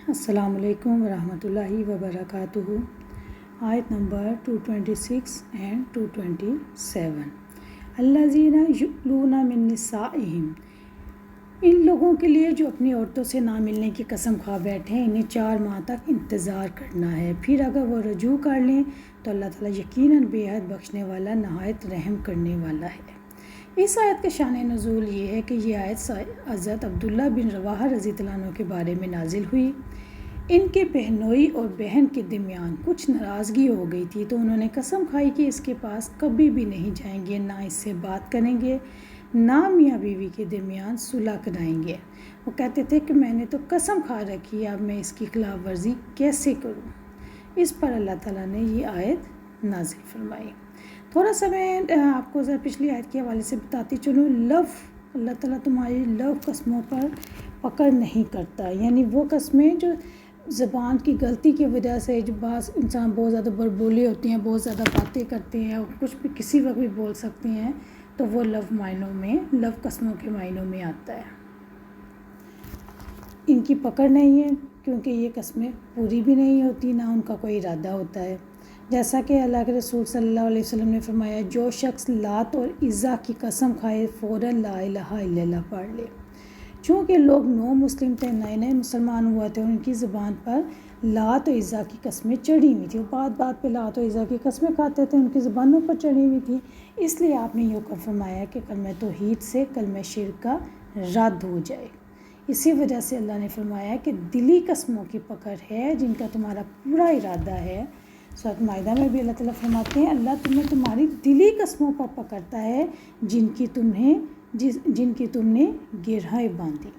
السلام علیکم ورحمۃ اللہ وبرکاتہ۔ آیت نمبر 226 اینڈ 227۔ الذین یؤلون من نسائہم، ان لوگوں کے لیے جو اپنی عورتوں سے نہ ملنے کی قسم کھا بیٹھے ہیں، انہیں 4 ماہ تک انتظار کرنا ہے، پھر اگر وہ رجوع کر لیں تو اللہ تعالیٰ یقیناً بے حد بخشنے والا نہایت رحم کرنے والا ہے۔ اس آیت کا شان نزول یہ ہے کہ یہ آیت حضرت عبداللہ بن رواحہ رضی اللہ عنہ کے بارے میں نازل ہوئی۔ ان کے بہنوئی اور بہن کے درمیان کچھ ناراضگی ہو گئی تھی، تو انہوں نے قسم کھائی کہ اس کے پاس کبھی بھی نہیں جائیں گے، نہ اس سے بات کریں گے، نہ میاں بیوی کے درمیان صلح کرائیں گے۔ وہ کہتے تھے کہ میں نے تو قسم کھا رکھی ہے، اب میں اس کی خلاف ورزی کیسے کروں؟ اس پر اللہ تعالیٰ نے یہ آیت نازل فرمائی۔ تھوڑا سا میں آپ کو ذرا پچھلی آیت کے حوالے سے بتاتی چلوں۔ اللہ تعالیٰ تمہاری قسموں پر پکڑ نہیں کرتا، یعنی وہ قسمیں جو زبان کی غلطی کی وجہ سے، جو بعض انسان بہت زیادہ بربولی ہوتی ہیں، بہت زیادہ باتیں کرتے ہیں اور کچھ بھی کسی وقت بھی بول سکتے ہیں، تو وہ لو قسموں کے معنوں میں آتا ہے۔ ان کی پکڑ نہیں ہے کیونکہ یہ قسمیں پوری بھی نہیں ہوتی، نہ ان کا کوئی ارادہ ہوتا ہے۔ جیسا کہ اللہ کے رسول صلی اللہ علیہ وسلم نے فرمایا، جو شخص لات اور عزا کی قسم کھائے فوراً لا الہ الا اللہ پڑھ لے۔ چونکہ لوگ نو مسلم تھے، نئے مسلمان ہوا تھے، ان کی زبان پر لات و عزا کی قسمیں چڑھی ہوئی تھیں، وہ بات بات پہ لات و عزا کی قسمیں کھاتے تھے، ان کی زبانوں پر چڑھی ہوئی تھی۔ اس لیے آپ نے یہ حکم فرمایا کہ کلمہ توحید سے کلمہ شرک کا رد ہو جائے۔ اسی وجہ سے اللہ نے فرمایا کہ دلی قسموں کی پکڑ ہے جن کا تمہارا پورا ارادہ ہے۔ سورۃ مائدہ میں بھی اللہ تعالیٰ فرماتے ہیں، اللہ تمہیں تمہاری دلی قسموں پر پکڑتا ہے جن کی تم نے گرہیں باندھی۔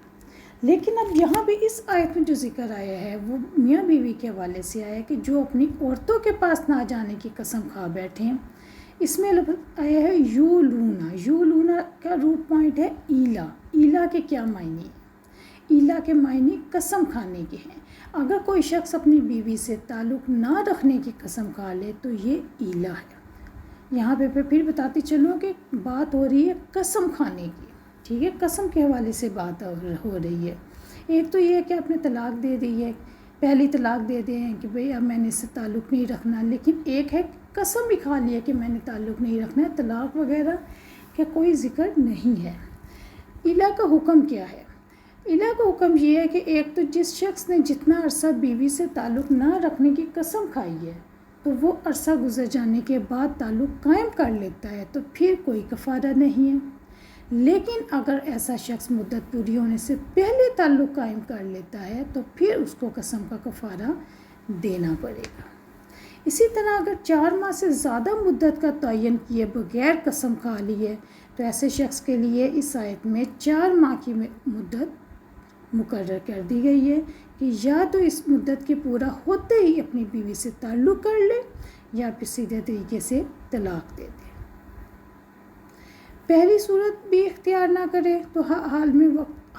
لیکن اب یہاں بھی اس آیت میں جو ذکر آیا ہے وہ میاں بیوی کے حوالے سے آیا ہے کہ جو اپنی عورتوں کے پاس نہ جانے کی قسم کھا بیٹھے ہیں۔ اس میں آیا ہے یولونا کا روٹ پوائنٹ ہے ایلا۔ ایلا کے کیا معنی؟ ایلا کے معنی قسم کھانے کے ہیں۔ اگر کوئی شخص اپنی بیوی سے تعلق نہ رکھنے کی قسم کھا لے تو یہ ایلا ہے۔ یہاں پہ پھر بتاتی چلوں کہ بات ہو رہی ہے قسم کھانے کی، ٹھیک ہے، قسم کے حوالے سے بات ہو رہی ہے۔ ایک تو یہ ہے کہ آپ نے طلاق دے دی ہے، پہلی طلاق دے دیں کہ بھئی اب میں نے اس سے تعلق نہیں رکھنا، لیکن ایک ہے قسم بھی کھا لیا کہ میں نے تعلق نہیں رکھنا ہے، طلاق وغیرہ کا کوئی ذکر نہیں ہے۔ ایلا کا حکم کیا ہے؟ ایلا کا حکم یہ ہے کہ ایک تو جس شخص نے جتنا عرصہ بیوی سے تعلق نہ رکھنے کی قسم کھائی ہے تو وہ عرصہ گزر جانے کے بعد تعلق قائم کر لیتا ہے تو پھر کوئی کفارہ نہیں ہے۔ لیکن اگر ایسا شخص مدت پوری ہونے سے پہلے تعلق قائم کر لیتا ہے تو پھر اس کو قسم کا کفارہ دینا پڑے گا۔ اسی طرح اگر 4 ماہ سے زیادہ مدت کا تعین کیے بغیر قسم کھا لی ہے تو ایسے شخص کے لیے اس آیت میں 4 ماہ کی مدت مقرر کر دی گئی ہے کہ یا تو اس مدت کے پورا ہوتے ہی اپنی بیوی سے تعلق کر لے یا پھر سیدھے طریقے سے طلاق دے دے۔ پہلی صورت بھی اختیار نہ کرے تو حال میں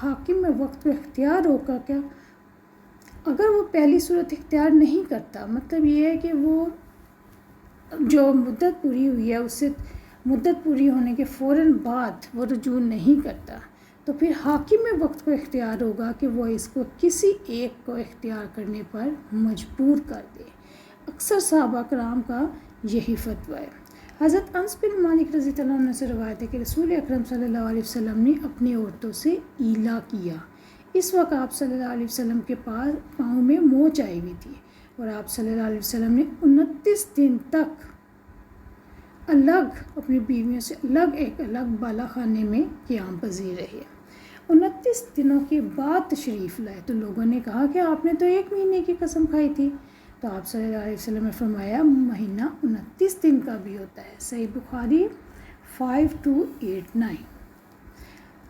حاکم میں وقت کو اختیار ہوگا کیا؟ اگر وہ پہلی صورت اختیار نہیں کرتا، مطلب یہ ہے کہ وہ جو مدت پوری ہوئی ہے اس سے مدت پوری ہونے کے فوراً بعد وہ رجوع نہیں کرتا، تو پھر حاکم میں وقت کو اختیار ہوگا کہ وہ اس کو کسی ایک کو اختیار کرنے پر مجبور کر دے۔ اکثر صحابہ کرام کا یہی فتویٰ ہے۔ حضرت انس بن مالک رضی اللہ عنہ سے روایت ہے کہ رسول اکرم صلی اللہ علیہ وسلم نے اپنی عورتوں سے ایلا کیا۔ اس وقت آپ صلی اللہ علیہ وسلم کے پاؤں میں موچ آئی ہوئی تھی اور آپ صلی اللہ علیہ وسلم نے 29 دن تک اپنی بیویوں سے ایک الگ بالا خانے میں قیام پذیر رہے۔ 29 دنوں کے بعد تشریف لائے تو لوگوں نے کہا کہ آپ نے تو 1 مہینے کی قسم کھائی تھی، تو آپ صلی اللہ علیہ وسلم نے فرمایا مہینہ 29 دن کا بھی ہوتا ہے۔ صحیح بخاری 5289۔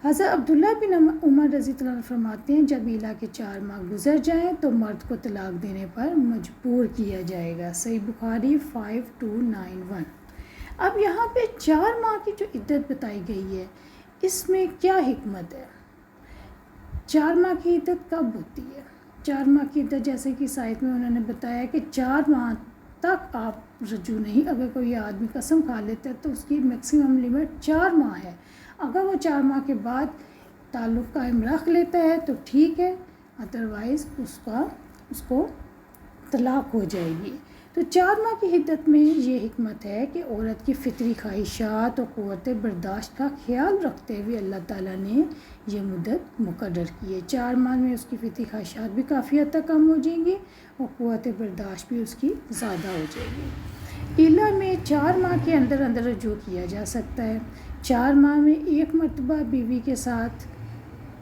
حضرت عبداللہ بن عمر رضی اللہ عنہ فرماتے ہیں، جب ایلا کے 4 ماہ گزر جائیں تو مرد کو طلاق دینے پر مجبور کیا جائے گا۔ صحیح بخاری 5291۔ اب یہاں پہ 4 ماہ کی جو عدت بتائی گئی ہے اس میں کیا حکمت ہے؟ 4 ماہ کی عدت کب ہوتی ہے؟ 4 ماہ کی عدت جیسے کہ آیت میں انہوں نے بتایا کہ 4 ماہ تک آپ رجوع نہیں، اگر کوئی آدمی قسم کھا لیتا ہے تو اس کی میکسیمم لیمٹ 4 ماہ ہے۔ اگر وہ 4 ماہ کے بعد تعلق قائم رکھ لیتا ہے تو ٹھیک ہے، ادروائز اس کا اس کو طلاق ہو جائے گی۔ تو 4 ماہ کی عدت میں یہ حکمت ہے کہ عورت کی فطری خواہشات اور قوت برداشت کا خیال رکھتے ہوئے اللہ تعالیٰ نے یہ مدت مقرر کی ہے۔ 4 ماہ میں اس کی فطری خواہشات بھی کافی حد تک کم ہو جائیں گی اور قوت برداشت بھی اس کی زیادہ ہو جائے گی۔ ایلا میں 4 ماہ کے اندر اندر رجوع کیا جا سکتا ہے۔ 4 ماہ میں 1 مرتبہ بیوی کے ساتھ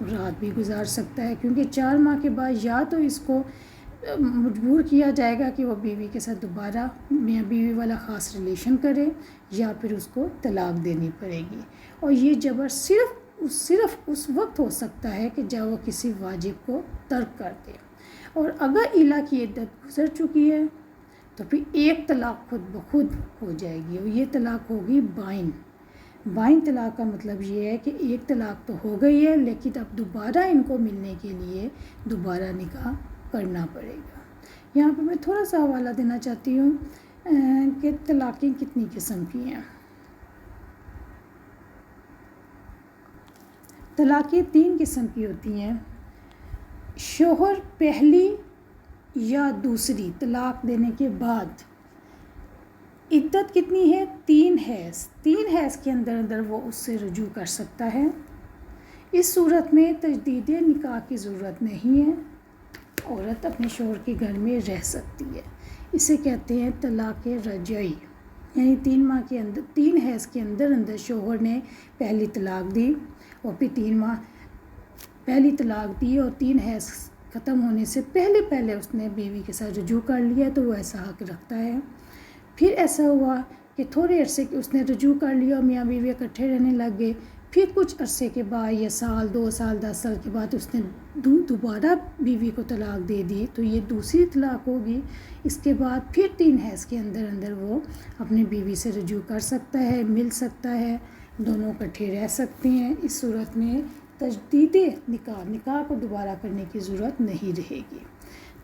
رات بھی گزار سکتا ہے، کیونکہ 4 ماہ کے بعد یا تو اس کو مجبور کیا جائے گا کہ وہ بیوی کے ساتھ دوبارہ میاں بیوی والا خاص ریلیشن کرے، یا پھر اس کو طلاق دینی پڑے گی۔ اور یہ جبر صرف اس وقت ہو سکتا ہے کہ جب وہ کسی واجب کو ترک کر دے، اور اگر ایلا کی عدت گزر چکی ہے تو پھر 1 طلاق خود بخود ہو جائے گی، اور یہ طلاق ہوگی بائن۔ بائن طلاق کا مطلب یہ ہے کہ 1 طلاق تو ہو گئی ہے، لیکن اب دوبارہ ان کو ملنے کے لیے دوبارہ نکاح کرنا پڑے گا۔ یہاں پہ میں تھوڑا سا حوالہ دینا چاہتی ہوں کہ طلاقیں کتنی قسم کی ہیں۔ طلاقیں 3 قسم کی ہوتی ہیں۔ شوہر پہلی یا دوسری طلاق دینے کے بعد عدت کتنی ہے؟ 3 حیض۔ 3 حیض کے اندر وہ اس سے رجوع کر سکتا ہے۔ اس صورت میں تجدید نکاح کی ضرورت نہیں ہے، عورت اپنے شوہر کے گھر میں رہ سکتی ہے۔ اسے کہتے ہیں طلاق رجعی، یعنی 3 ماہ کے اندر 3 حیض کے اندر شوہر نے پہلی طلاق دی، اور پھر 3 ماہ پہلی طلاق دی اور 3 حیض ختم ہونے سے پہلے اس نے بیوی کے ساتھ رجوع کر لیا، تو وہ ایسا حق رکھتا ہے۔ پھر ایسا ہوا کہ تھوڑے عرصے کے اس نے رجوع کر لیا اور میاں بیوی اکٹھے رہنے لگ گئے، پھر کچھ عرصے کے بعد یا سال 2 سال 10 سال کے بعد اس نے دوبارہ بیوی کو طلاق دے دی، تو یہ دوسری طلاق ہوگی۔ اس کے بعد پھر 3 حیض کے اندر وہ اپنی بیوی سے رجوع کر سکتا ہے، مل سکتا ہے، دونوں اکٹھے رہ سکتے ہیں۔ اس صورت میں تجدید نکاح کو دوبارہ کرنے کی ضرورت نہیں رہے گی۔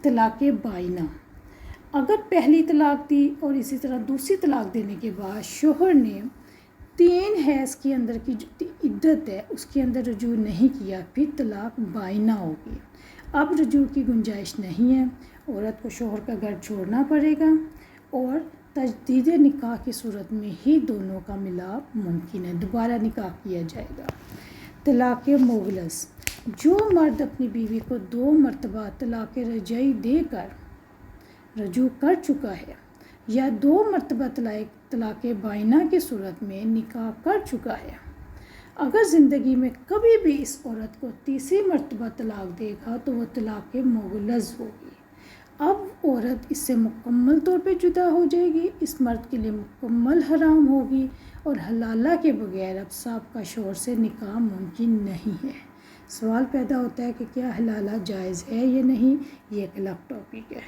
طلاق بائنہ، اگر پہلی طلاق دی اور اسی طرح دوسری طلاق دینے کے بعد شوہر نے 3 حیض کے اندر کی جو عدت ہے اس کے اندر رجوع نہیں کیا، پھر طلاق بائنہ ہوگی۔ اب رجوع کی گنجائش نہیں ہے، عورت کو شوہر کا گھر چھوڑنا پڑے گا، اور تجدید نکاح کی صورت میں ہی دونوں کا ملاپ ممکن ہے، دوبارہ نکاح کیا جائے گا۔ طلاق مغلظ، جو مرد اپنی بیوی کو 2 مرتبہ طلاق رجعی دے کر رجوع کر چکا ہے، یا 2 مرتبہ طلاق بائنہ کی صورت میں نکاح کر چکا ہے، اگر زندگی میں کبھی بھی اس عورت کو تیسری مرتبہ طلاق دے گا تو وہ طلاق مغلظ ہوگی۔ اب عورت اس سے مکمل طور پہ جدا ہو جائے گی، اس مرد کے لیے مکمل حرام ہوگی، اور حلالہ کے بغیر اب سابقہ شوہر سے نکاح ممکن نہیں ہے۔ سوال پیدا ہوتا ہے کہ کیا حلالہ جائز ہے یا نہیں، یہ ایک الگ ٹاپک ہے،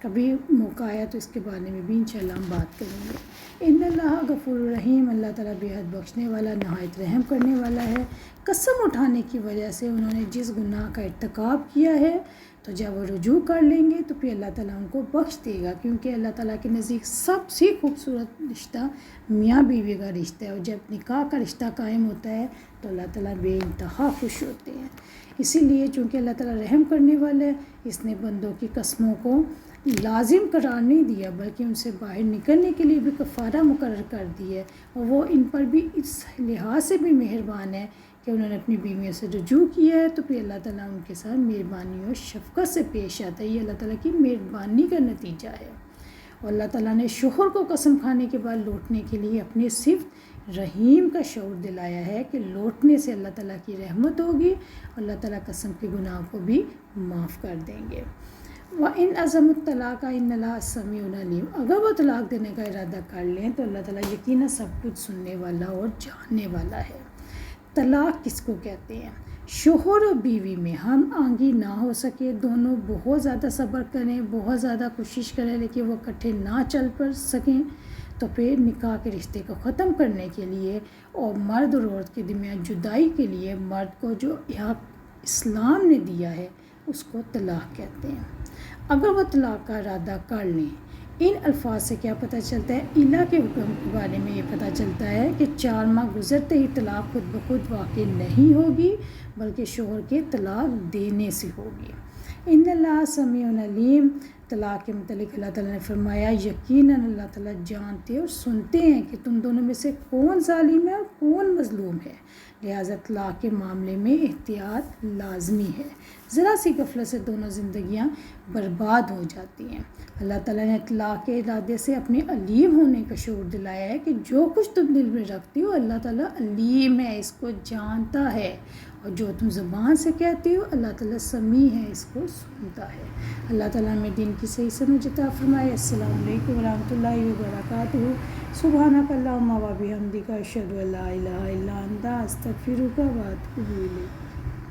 کبھی موقع آیا تو اس کے بارے میں بھی انشاءاللہ ہم بات کریں گے۔ ان اللہ غفور الرحیم، اللہ تعالیٰ بے حد بخشنے والا نہایت رحم کرنے والا ہے۔ قسم اٹھانے کی وجہ سے انہوں نے جس گناہ کا ارتکاب کیا ہے، تو جب وہ رجوع کر لیں گے تو پھر اللہ تعالیٰ ان کو بخش دے گا، کیونکہ اللہ تعالیٰ کے نزدیک سب سے خوبصورت رشتہ میاں بیوی کا رشتہ ہے، اور جب نکاح کا رشتہ قائم ہوتا ہے تو اللہ تعالیٰ بے انتہا خوش ہوتے ہیں۔ اسی لیے چونکہ اللہ تعالیٰ رحم کرنے والا ہے، اس نے بندوں کی قسموں کو لازم قرار نہیں دیا، بلکہ ان سے باہر نکلنے کے لیے بھی کفارہ مقرر کر دی ہے، اور وہ ان پر بھی اس لحاظ سے بھی مہربان ہے کہ انہوں نے اپنی بیویوں سے رجوع کیا ہے، تو پھر اللہ تعالیٰ ان کے ساتھ مہربانی اور شفقت سے پیش آتا ہے۔ یہ اللہ تعالیٰ کی مہربانی کا نتیجہ ہے، اور اللہ تعالیٰ نے شوہر کو قسم کھانے کے بعد لوٹنے کے لیے اپنے صرف رحیم کا شعور دلایا ہے کہ لوٹنے سے اللہ تعالیٰ کی رحمت ہوگی، اور اللہ تعالیٰ قسم کے گناہ کو بھی معاف کر دیں گے۔ وَإِنْ عَزَمُوا الطَّلَاقَ إِنَّ اللَّهَ سَمِيعٌ عَلِيمٌ، اگر وہ طلاق دینے کا ارادہ کر لیں تو اللہ تعالیٰ یقیناً سب کچھ سننے والا اور جاننے والا ہے۔ طلاق کس کو کہتے ہیں؟ شوہر اور بیوی میں ہم آہنگی نہ ہو سکے، دونوں بہت زیادہ صبر کریں، بہت زیادہ کوشش کریں، لیکن وہ اکٹھے نہ چل پڑ سکیں، تو پھر نکاح کے رشتے کو ختم کرنے کے لیے اور مرد اور عورت کے درمیان جدائی کے لیے مرد کو جو حق اسلام نے دیا ہے اس کو طلاق کہتے ہیں۔ اگر وہ طلاق کا ارادہ کر لیں، ان الفاظ سے کیا پتہ چلتا ہے؟ ایلا کے حکم کے بارے میں یہ پتہ چلتا ہے کہ 4 ماہ گزرتے ہی طلاق خود بخود واقع نہیں ہوگی، بلکہ شوہر کے طلاق دینے سے ہوگی۔ ان اللہ سمیع علیم، طلاق کے متعلق اللہ تعالیٰ نے فرمایا یقیناً اللہ تعالیٰ جانتے اور سنتے ہیں کہ تم دونوں میں سے کون ظالم ہے اور کون مظلوم ہے، لہٰذا طلاق کے معاملے میں احتیاط لازمی ہے۔ ذرا سی غفلت سے دونوں زندگیاں برباد ہو جاتی ہیں۔ اللہ تعالیٰ نے طلاق کے ارادے سے اپنے علیم ہونے کا شعور دلایا ہے کہ جو کچھ تم دل میں رکھتی ہو اللہ تعالیٰ علیم ہے، اس کو جانتا ہے، اور جو تم زبان سے کہتی ہو اللہ تعالیٰ سمیع ہے، اس کو سنتا ہے۔ اللہ تعالیٰ میں دین کی صحیح سمجھ عطا فرمائے۔ السلام علیکم ورحمۃ اللہ وبرکاتہ۔ سبحانک اللہم و بحمدک، اشہد ان لا الہ الا انت، استغفرک و اتوب الیک۔